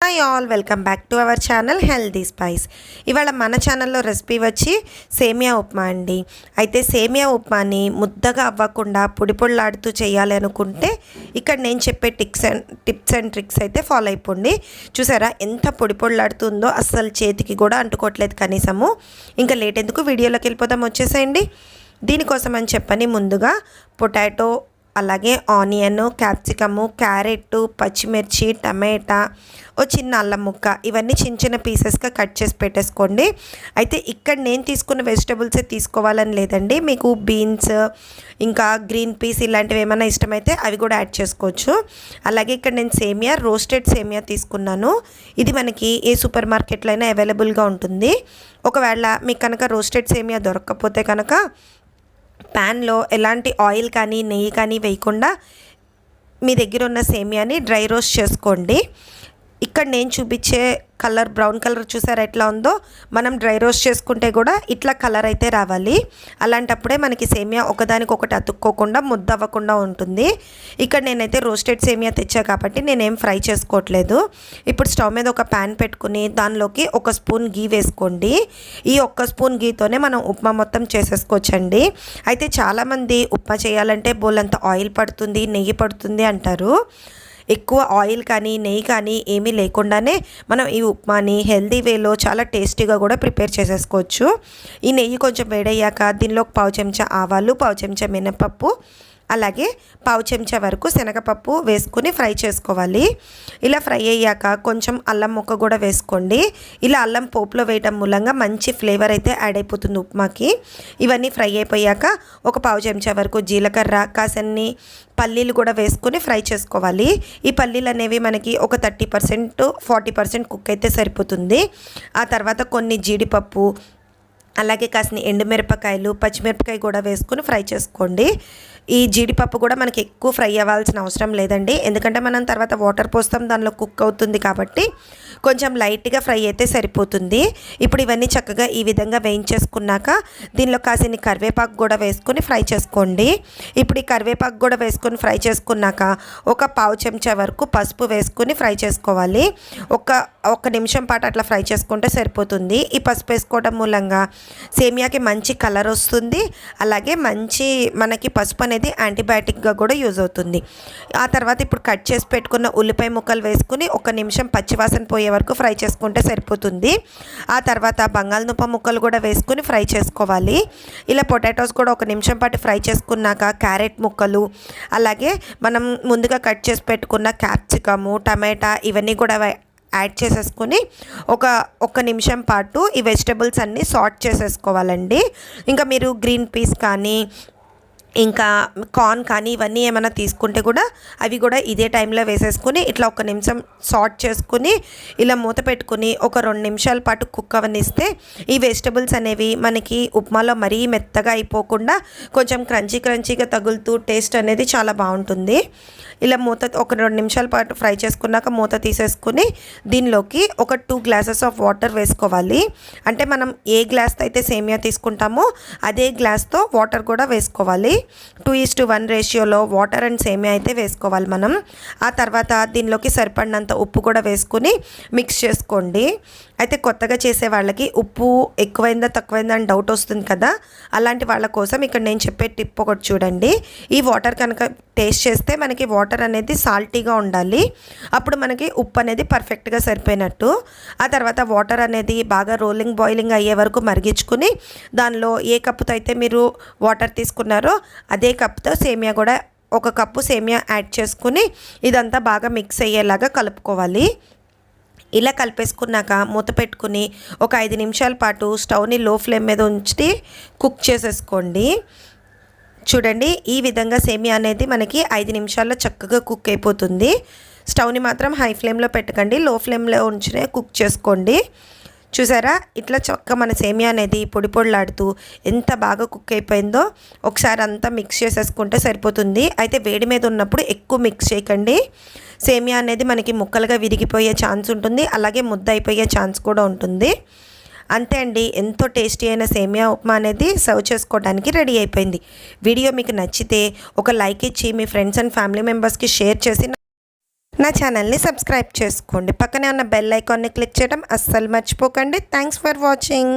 Hi all, welcome back to our channel healthy spice. ఇవాళ మన ఛానల్లో రెసిపీ వచ్చి సేమియా ఉప్మా అండి. అయితే సేమియా ఉప్మాని ముద్దగా అవ్వకుండా పొడి పొడిలాడుతూ చేయాలి అనుకుంటే ఇక్కడ నేను చెప్పే టిప్స్ అండ్ ట్రిక్స్ అయితే ఫాలో అయిపోండి. చూసారా ఎంత పొడి పొడిలాడుతుందో, అస్సలు చేతికి కూడా అంటుకోవట్లేదు కనీసము. ఇంకా లేట్ ఎందుకు, వీడియోలోకి వెళ్ళిపోతాం, వచ్చేసేయండి. దీనికోసం అని చెప్పని ముందుగా పొటాటో, అలాగే ఆనియన్, క్యాప్సికము, క్యారెట్, పచ్చిమిర్చి, టమాటా, ఓ చిన్న అల్లం ముక్క, ఇవన్నీ చిన్న చిన్న పీసెస్గా కట్ చేసి పెట్టేసుకోండి. అయితే ఇక్కడ నేను తీసుకున్న వెజిటబుల్సే తీసుకోవాలని లేదండి, మీకు బీన్స్ ఇంకా గ్రీన్ పీస్ ఇలాంటివి ఏమైనా ఇష్టమైతే అవి కూడా యాడ్ చేసుకోవచ్చు. అలాగే ఇక్కడ నేను సేమియా, రోస్టెడ్ సేమియా తీసుకున్నాను. ఇది మనకి ఏ సూపర్ మార్కెట్లో అయినా అవైలబుల్గా ఉంటుంది. ఒకవేళ మీకు కనుక రోస్టెడ్ సేమియా దొరకకపోతే కనుక ప్యాన్లో ఎలాంటి ఆయిల్ కానీ నెయ్యి కానీ వేయకుండా మీ దగ్గర ఉన్న సేమియాని డ్రై రోస్ట్ చేసుకోండి. ఇక్కడ నేను చూపించే కలర్, బ్రౌన్ కలర్ చూసారా ఎట్లా ఉందో, మనం డ్రై రోస్ట్ చేసుకుంటే కూడా ఇట్లా కలర్ అయితే రావాలి. అలాంటప్పుడే మనకి సేమియా ఒకదానికొకటి అతుక్కోకుండా ముద్ద అవ్వకుండా ఉంటుంది. ఇక్కడ నేనైతే రోస్టెడ్ సేమియా తెచ్చా కాబట్టి నేనేం ఫ్రై చేసుకోవట్లేదు. ఇప్పుడు స్టవ్ మీద ఒక ప్యాన్ పెట్టుకుని దానిలోకి 1 స్పూన్ గీ వేసుకోండి. ఈ 1 స్పూన్ గీతోనే మనం ఉప్మా మొత్తం చేసేసుకోవచ్చండి. అయితే చాలామంది ఉప్మా చేయాలంటే బోలంత ఆయిల్ పడుతుంది, నెయ్యి పడుతుంది అంటారు. ఎక్కువ ఆయిల్ కానీ నెయ్యి కానీ ఏమీ లేకుండానే మనం ఈ ఉప్మాని హెల్దీ వేలో చాలా టేస్టీగా కూడా ప్రిపేర్ చేసేసుకోవచ్చు. ఈ నెయ్యి కొంచెం వేడయ్యాక దీనిలో 1/2 చెంచా ఆవాలు, 1/2 చెంచా మినపప్పు, అలాగే 1/2 చెంచా వరకు శనగపప్పు వేసుకుని ఫ్రై చేసుకోవాలి. ఇలా ఫ్రై అయ్యాక కొంచెం అల్లం ముక్క కూడా వేసుకోండి. ఇలా అల్లం పోపులో వేయటం మూలంగా మంచి ఫ్లేవర్ అయితే యాడ్ అయిపోతుంది ఉప్మాకి. ఇవన్నీ ఫ్రై అయిపోయాక 1/2 చెంచా వరకు జీలకర్ర, కాసన్ని పల్లీలు కూడా వేసుకుని ఫ్రై చేసుకోవాలి. ఈ పల్లీలు అనేవి మనకి ఒక 30% 40% కుక్ అయితే సరిపోతుంది. ఆ తర్వాత కొన్ని జీడిపప్పు, అలాగే కాసిన ఎండుమిరపకాయలు, పచ్చిమిరపకాయ కూడా వేసుకుని ఫ్రై చేసుకోండి. ఈ జీడిపప్పు కూడా మనకి ఎక్కువ ఫ్రై అవ్వాల్సిన అవసరం లేదండి, ఎందుకంటే మనం తర్వాత వాటర్ పోస్తాం, దానిలో కుక్ అవుతుంది కాబట్టి కొంచెం లైట్గా ఫ్రై అయితే సరిపోతుంది. ఇప్పుడు ఇవన్నీ చక్కగా ఈ విధంగా వేయించేసుకున్నాక దీనిలో కాసిన కరివేపాకు కూడా వేసుకొని ఫ్రై చేసుకోండి. ఇప్పుడు ఈ కరివేపాకు కూడా వేసుకొని ఫ్రై చేసుకున్నాక 1/2 చెంచా వరకు పసుపు వేసుకొని ఫ్రై చేసుకోవాలి. ఒక నిమిషం పాటు అట్లా ఫ్రై చేసుకుంటే సరిపోతుంది. ఈ పసుపు వేసుకోవడం మూలంగా సేమియాకి మంచి కలర్ వస్తుంది. అలాగే మంచి మనకి పసుపు అనేది యాంటీబయాటిక్గా కూడా యూజ్ అవుతుంది. ఆ తర్వాత ఇప్పుడు కట్ చేసి పెట్టుకున్న ఉల్లిపాయ ముక్కలు వేసుకుని 1 నిమిషం పచ్చివాసన పోయే వరకు ఫ్రై చేసుకుంటే సరిపోతుంది. ఆ తర్వాత బంగాళదుంప ముక్కలు కూడా వేసుకుని ఫ్రై చేసుకోవాలి. ఇలా పొటాటోస్ కూడా 1 నిమిషం పాటు ఫ్రై చేసుకున్నాక క్యారెట్ ముక్కలు, అలాగే మనం ముందుగా కట్ చేసి పెట్టుకున్న క్యాప్సికము, టమాటా ఇవన్నీ కూడా యాడ్ చేసేసుకొని ఒక నిమిషం పాటు ఈ వెజిటబుల్స్ అన్నీ సార్ట్ చేసేసుకోవాలండి. ఇంకా మీరు గ్రీన్ పీస్ కానీ ఇంకా కార్న్ కానీ ఇవన్నీ ఏమైనా తీసుకుంటే కూడా అవి కూడా ఇదే టైంలో వేసేసుకుని ఇట్లా 1 నిమిషం సార్ట్ చేసుకుని ఇలా మూత పెట్టుకుని ఒక 2 నిమిషాల పాటు కుక్ అవనిస్తే ఈ వెజిటబుల్స్ అనేవి మనకి ఉప్మాలో మరీ మెత్తగా అయిపోకుండా కొంచెం క్రంచీగా తగులుతూ టేస్ట్ అనేది చాలా బాగుంటుంది. ఇలా ఒక 2 నిమిషాల పాటు ఫ్రై చేసుకున్నాక మూత తీసేసుకుని దీనిలోకి ఒక 2 గ్లాసెస్ ఆఫ్ వాటర్ వేసుకోవాలి. అంటే మనం ఏ గ్లాస్తో అయితే సేమియా తీసుకుంటామో అదే గ్లాస్తో వాటర్ కూడా వేసుకోవాలి. 2:1 రేషియోలో వాటర్ అండ్ సేమియా అయితే వేసుకోవాలి మనం. ఆ తర్వాత దీనిలోకి సరిపడినంత ఉప్పు కూడా వేసుకుని మిక్స్ చేసుకోండి. అయితే కొత్తగా చేసే వాళ్ళకి ఉప్పు ఎక్కువైందా తక్కువైందా అని డౌట్ వస్తుంది కదా, అలాంటి వాళ్ళ కోసం ఇక్కడ నేను చెప్పే టిప్ ఒకటి చూడండి. ఈ వాటర్ కనుక టేస్ట్ చేస్తే మనకి వాటర్ అనేది సాల్టీగా ఉండాలి, అప్పుడు మనకి ఉప్పు అనేది పర్ఫెక్ట్గా సరిపోయినట్టు. ఆ తర్వాత వాటర్ అనేది బాగా బాయిలింగ్ అయ్యే వరకు మరిగించుకుని దానిలో ఏ కప్పుతో అయితే మీరు వాటర్ తీసుకున్నారో అదే కప్తో సేమియా కూడా 1 కప్పు సేమియా యాడ్ చేసుకుని ఇదంతా బాగా మిక్స్ అయ్యేలాగా కలుపుకోవాలి. ఇలా కలిపేసుకున్నాక మూత పెట్టుకుని ఒక 5 నిమిషాల పాటు స్టవ్ని లో ఫ్లేమ్ మీద ఉంచి కుక్ చేసేసుకోండి. చూడండి, ఈ విధంగా సేమియా అనేది మనకి 5 నిమిషాల్లో చక్కగా కుక్ అయిపోతుంది. స్టవ్ని మాత్రం హై ఫ్లేమ్లో పెట్టకండి, లో ఫ్లేమ్లో ఉంచినే కుక్ చేసుకోండి. చూసారా, ఇట్లా చక్కగా మన సేమియా అనేది పొడి పొడిలాడుతూ ఎంత బాగా కుక్ అయిపోయిందో ఒకసారి అంతా మిక్స్ చేసేసుకుంటే సరిపోతుంది. అయితే వేడి మీద ఉన్నప్పుడు ఎక్కువ మిక్స్ చేయకండి, సేమియా అనేది మనకి ముక్కలుగా విరిగిపోయే ఛాన్స్ ఉంటుంది, అలాగే ముద్ద అయిపోయే ఛాన్స్ కూడా ఉంటుంది. అంతే అండి, ఎంతో టేస్టీ అయిన సేమియా ఉప్మా అనేది సర్వ్ చేసుకోవడానికి రెడీ అయిపోయింది. వీడియో మీకు నచ్చితే ఒక లైక్ ఇచ్చి మీ ఫ్రెండ్స్ అండ్ ఫ్యామిలీ మెంబర్స్కి షేర్ చేసి నా ఛానల్ని సబ్స్క్రైబ్ చేసుకోండి. పక్కనే ఉన్న బెల్ ఐకాన్ని క్లిక్ చేయడం అస్సలు మర్చిపోకండి. Thanks for watching.